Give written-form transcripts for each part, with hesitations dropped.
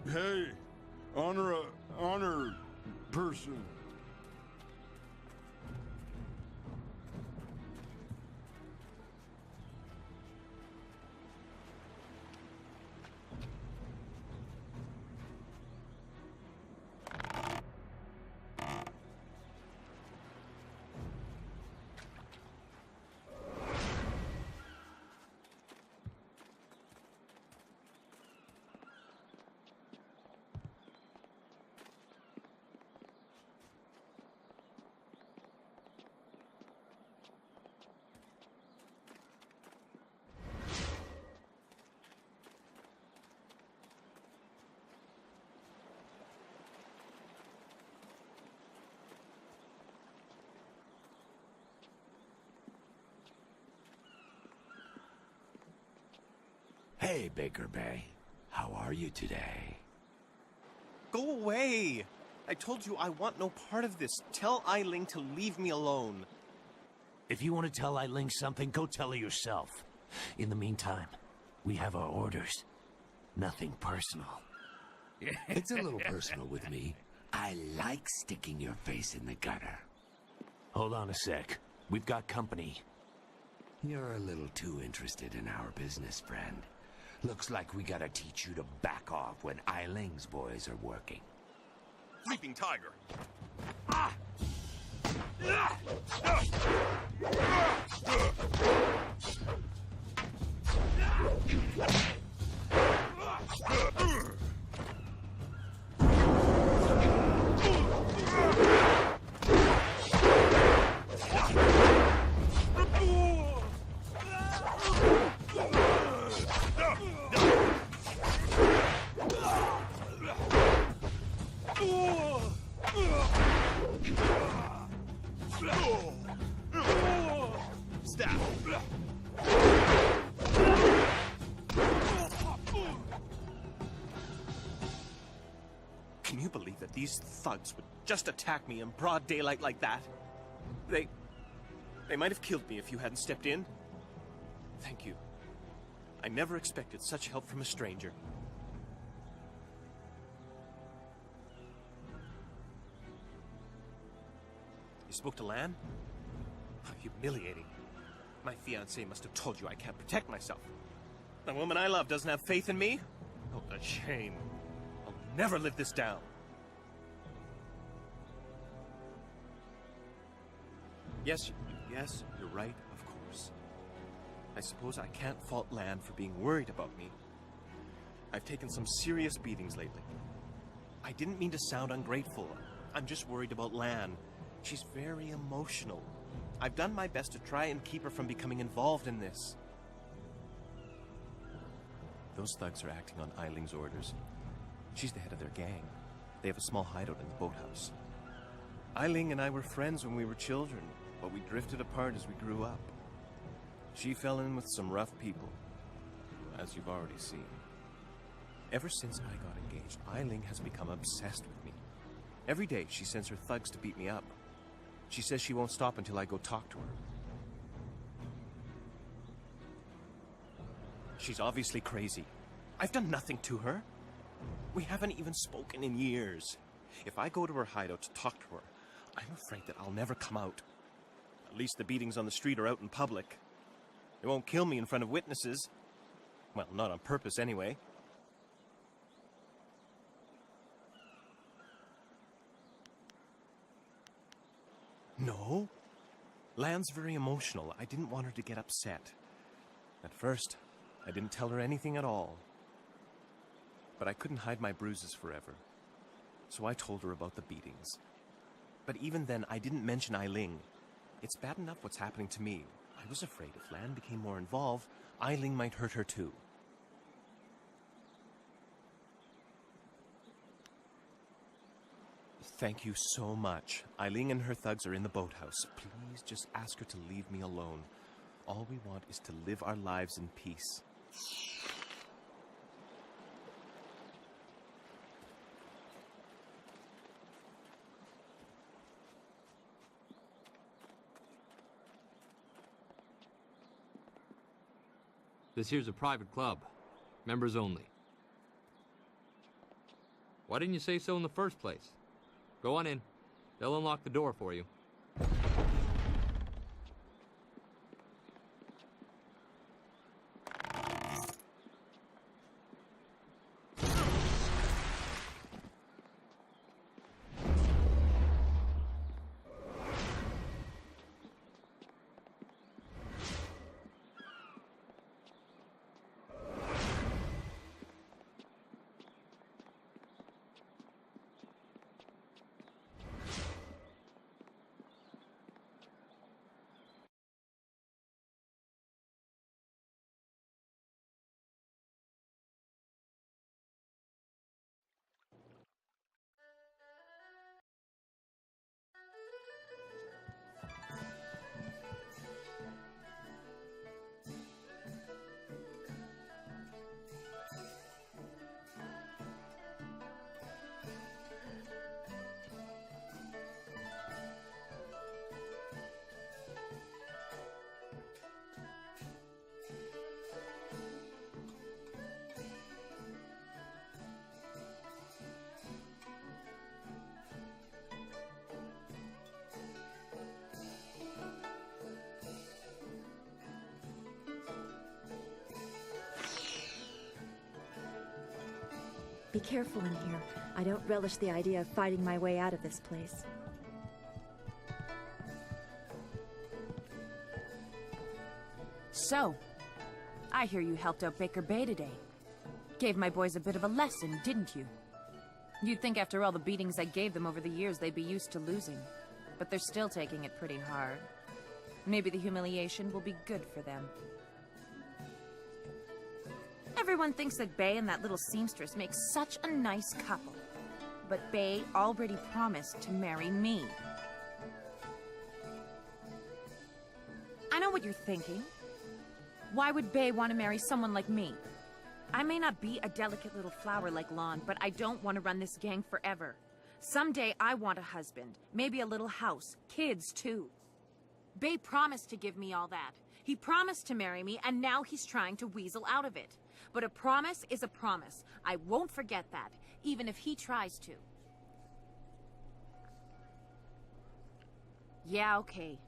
Hey, honor person. Hey, Baker Bay. How are you today? Go away! I told you I want no part of this. Tell Eileen to leave me alone. If you want to tell Eileen something, go tell her yourself. In the meantime, we have our orders. Nothing personal. It's a little personal with me. I like sticking your face in the gutter. Hold on a sec. We've got company. You're a little too interested in our business, friend. Looks like we gotta teach you to back off when Eileen's boys are working. Sleeping tiger! Stop! Can you believe that these thugs would just attack me in broad daylight like that? They might have killed me if you hadn't stepped in. Thank you. I never expected such help from a stranger. You spoke to Lan? How humiliating. My fiancée must have told you I can't protect myself. The woman I love doesn't have faith in me? Oh, what a shame. I'll never live this down. Yes, you're right, of course. I suppose I can't fault Lan for being worried about me. I've taken some serious beatings lately. I didn't mean to sound ungrateful. I'm just worried about Lan. She's very emotional. I've done my best to try and keep her from becoming involved in this. Those thugs are acting on Eileen's orders. She's the head of their gang. They have a small hideout in the boathouse. Eileen and I were friends when we were children, but we drifted apart as we grew up. She fell in with some rough people, as you've already seen. Ever since I got engaged, Eileen has become obsessed with me. Every day she sends her thugs to beat me up. She says she won't stop until I go talk to her. She's obviously crazy. I've done nothing to her. We haven't even spoken in years. If I go to her hideout to talk to her, I'm afraid that I'll never come out. At least the beatings on the street are out in public. They won't kill me in front of witnesses. Well, not on purpose anyway. No. Lan's very emotional. I didn't want her to get upset. At first, I didn't tell her anything at all. But I couldn't hide my bruises forever. So I told her about the beatings. But even then, I didn't mention Eileen. It's bad enough what's happening to me. I was afraid if Lan became more involved, Eileen might hurt her too. Thank you so much. Eileen and her thugs are in the boathouse. Please just ask her to leave me alone. All we want is to live our lives in peace. This here's a private club. Members only. Why didn't you say so in the first place? Go on in. They'll unlock the door for you. Be careful in here. I don't relish the idea of fighting my way out of this place. So, I hear you helped out Baker Bay today. Gave my boys a bit of a lesson, didn't you? You'd think after all the beatings I gave them over the years they'd be used to losing. But they're still taking it pretty hard. Maybe the humiliation will be good for them. Everyone thinks that Bay and that little seamstress make such a nice couple. But Bay already promised to marry me. I know what you're thinking. Why would Bay want to marry someone like me? I may not be a delicate little flower like Lon, but I don't want to run this gang forever. Someday I want a husband, maybe a little house, kids too. Bay promised to give me all that. He promised to marry me, and now he's trying to weasel out of it. But a promise is a promise. I won't forget that, even if he tries to. Yeah, okay.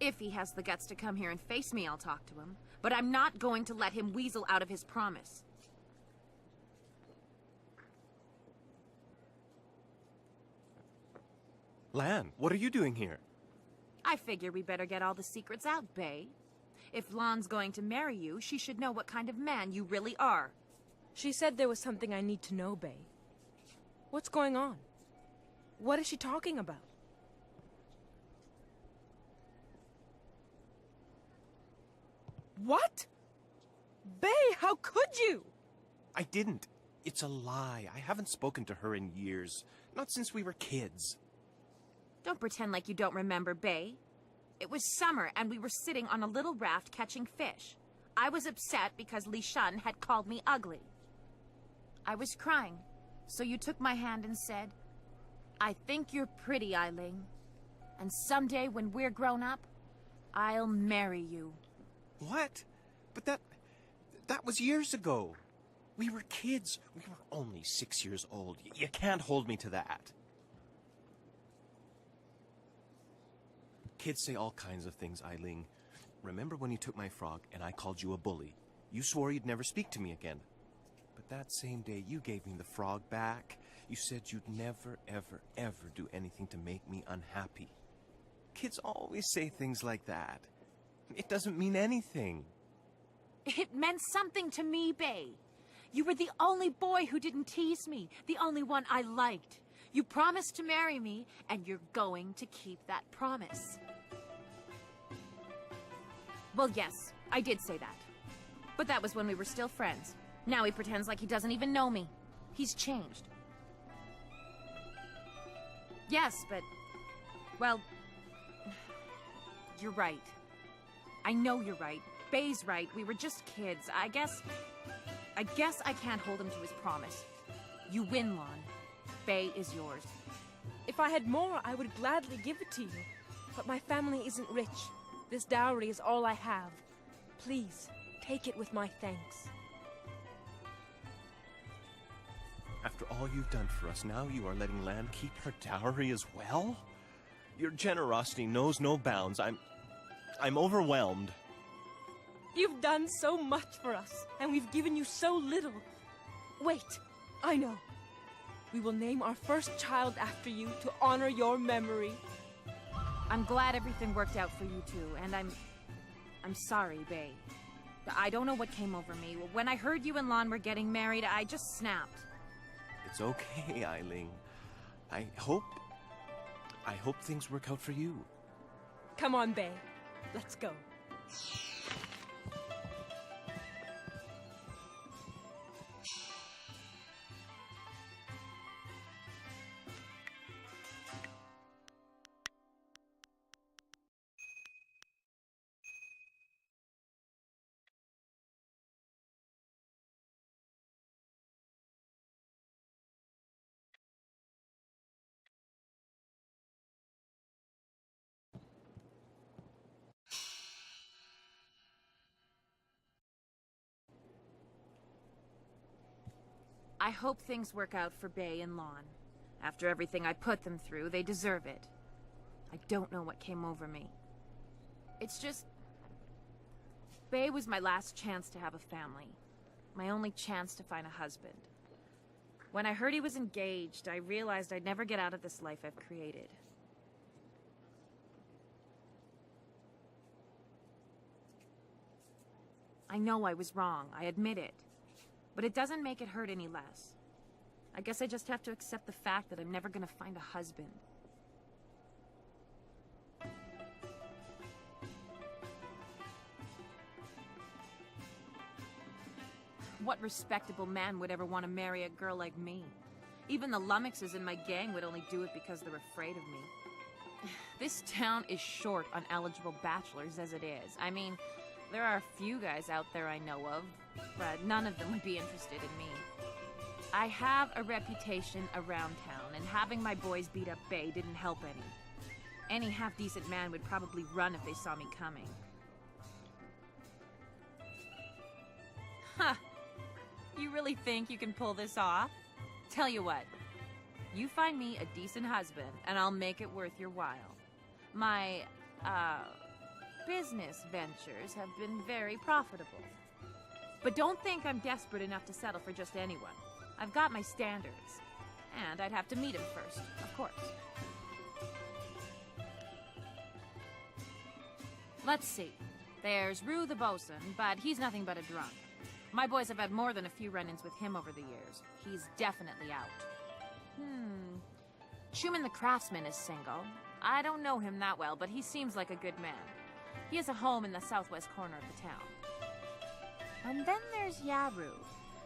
If he has the guts to come here and face me, I'll talk to him. But I'm not going to let him weasel out of his promise. Lan, what are you doing here? I figure we better get all the secrets out, Bay. If Lon's going to marry you, she should know what kind of man you really are. She said there was something I need to know, Bay. What's going on? What is she talking about? What? Bay, how could you? I didn't. It's a lie. I haven't spoken to her in years. Not since we were kids. Don't pretend like you don't remember, Bay. It was summer, and we were sitting on a little raft catching fish. I was upset because Li Shun had called me ugly. I was crying, so you took my hand and said, "I think you're pretty, Eileen. And someday when we're grown up, I'll marry you." What? But that was years ago. We were kids. We were only 6 years old. You can't hold me to that. Kids say all kinds of things, Eileen. Remember when you took my frog and I called you a bully? You swore you'd never speak to me again. But that same day you gave me the frog back. You said you'd never, ever, ever do anything to make me unhappy. Kids always say things like that. It doesn't mean anything. It meant something to me, Bay. You were the only boy who didn't tease me, the only one I liked. You promised to marry me, and you're going to keep that promise. Well, yes, I did say that. But that was when we were still friends. Now he pretends like he doesn't even know me. He's changed. Yes, but... well... you're right. I know you're right. Bay's right. We were just kids. I guess I can't hold him to his promise. You win, Lon. Bay is yours. If I had more, I would gladly give it to you. But my family isn't rich. This dowry is all I have. Please, take it with my thanks. After all you've done for us, now you are letting Lan keep her dowry as well? Your generosity knows no bounds. I'm overwhelmed. You've done so much for us, and we've given you so little. Wait, I know. We will name our first child after you to honor your memory. I'm glad everything worked out for you two, and I'm sorry, Bae. I don't know what came over me. When I heard you and Lon were getting married, I just snapped. It's okay, Eileen. I hope things work out for you. Come on, Bae. Let's go. I hope things work out for Bae and Lon. After everything I put them through, they deserve it. I don't know what came over me. It's just... Bae was my last chance to have a family. My only chance to find a husband. When I heard he was engaged, I realized I'd never get out of this life I've created. I know I was wrong, I admit it. But it doesn't make it hurt any less. I guess I just have to accept the fact that I'm never gonna find a husband. What respectable man would ever want to marry a girl like me? Even the lummoxes in my gang would only do it because they're afraid of me. This town is short on eligible bachelors as it is. I mean, there are a few guys out there I know of, but none of them would be interested in me. I have a reputation around town, and having my boys beat up Bae didn't help any. Any half-decent man would probably run if they saw me coming. Huh. You really think you can pull this off? Tell you what. You find me a decent husband, and I'll make it worth your while. My, business ventures have been very profitable. But don't think I'm desperate enough to settle for just anyone. I've got my standards. And I'd have to meet him first, of course. Let's see. There's Rue the bosun, but he's nothing but a drunk. My boys have had more than a few run-ins with him over the years. He's definitely out. Schumann the craftsman is single. I don't know him that well, but he seems like a good man. He has a home in the southwest corner of the town. And then there's Yaru.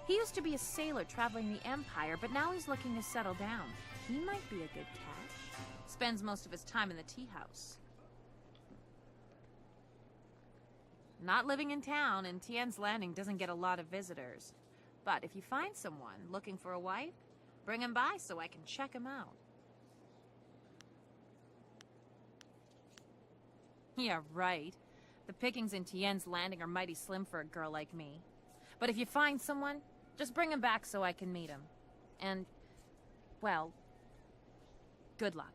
He used to be a sailor traveling the Empire, but now he's looking to settle down. He might be a good catch. Spends most of his time in the tea house. Not living in town, and Tien's Landing doesn't get a lot of visitors. But if you find someone looking for a wife, bring him by so I can check him out. Yeah, right. The pickings in Tien's Landing are mighty slim for a girl like me. But if you find someone, just bring him back so I can meet him. And, well, good luck.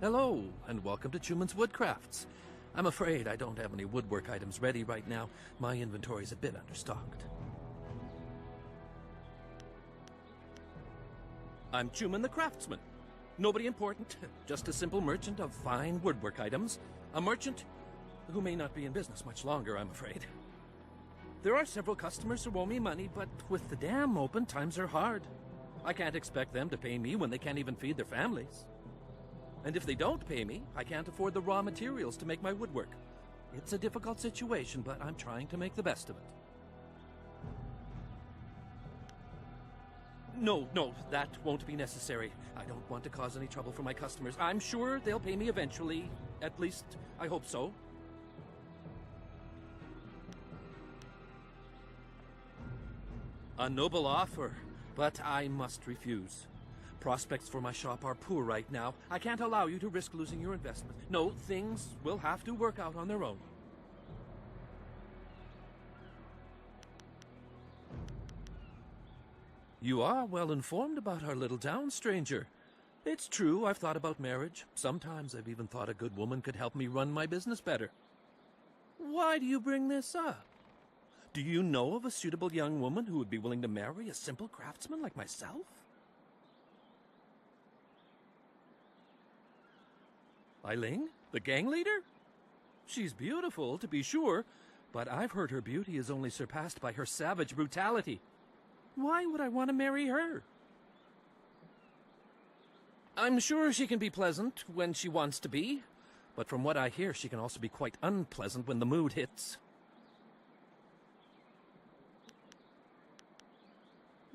Hello, and welcome to Chuman's Woodcrafts. I'm afraid I don't have any woodwork items ready right now. My inventory's a bit understocked. I'm Chuman the Craftsman. Nobody important, just a simple merchant of fine woodwork items. A merchant who may not be in business much longer, I'm afraid. There are several customers who owe me money, but with the dam open, times are hard. I can't expect them to pay me when they can't even feed their families. And if they don't pay me, I can't afford the raw materials to make my woodwork. It's a difficult situation, but I'm trying to make the best of it. No, that won't be necessary. I don't want to cause any trouble for my customers. I'm sure they'll pay me eventually. At least, I hope so. A noble offer, but I must refuse. Prospects for my shop are poor right now. I can't allow you to risk losing your investment. No, things will have to work out on their own. You are well informed about our little town, stranger. It's true, I've thought about marriage. Sometimes I've even thought a good woman could help me run my business better. Why do you bring this up? Do you know of a suitable young woman who would be willing to marry a simple craftsman like myself? Eileen, the gang leader? She's beautiful, to be sure, but I've heard her beauty is only surpassed by her savage brutality. Why would I want to marry her? I'm sure she can be pleasant when she wants to be, but from what I hear, she can also be quite unpleasant when the mood hits.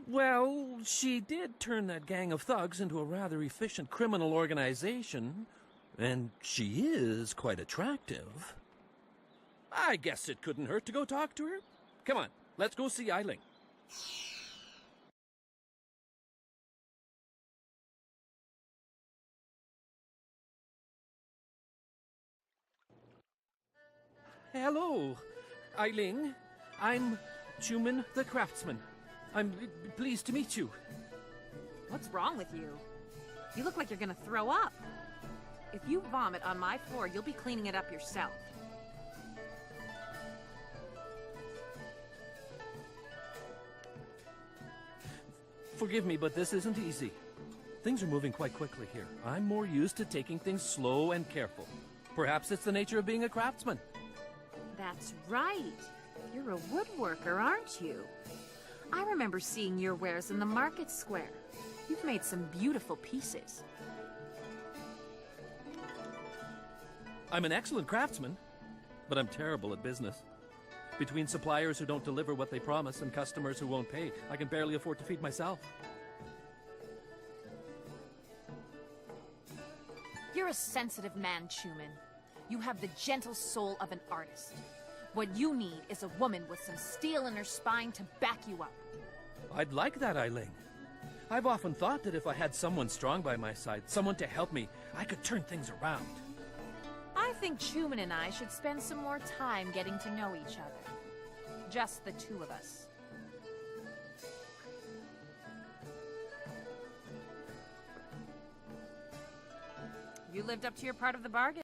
Well, she did turn that gang of thugs into a rather efficient criminal organization, and she is quite attractive. I guess it couldn't hurt to go talk to her. Come on, let's go see Eileen. Hello, Eileen. I'm Chuman the Craftsman. I'm pleased to meet you. What's wrong with you? You look like you're gonna throw up. If you vomit on my floor, you'll be cleaning it up yourself. Forgive me, but this isn't easy. Things are moving quite quickly here. I'm more used to taking things slow and careful. Perhaps it's the nature of being a craftsman. That's right. You're a woodworker, aren't you? I remember seeing your wares in the market square. You've made some beautiful pieces. I'm an excellent craftsman, but I'm terrible at business. Between suppliers who don't deliver what they promise and customers who won't pay, I can barely afford to feed myself. You're a sensitive man, Chuman. You have the gentle soul of an artist. What you need is a woman with some steel in her spine to back you up. I'd like that, Eileen. I've often thought that if I had someone strong by my side, someone to help me, I could turn things around. I think Chuman and I should spend some more time getting to know each other. Just the two of us. You lived up to your part of the bargain.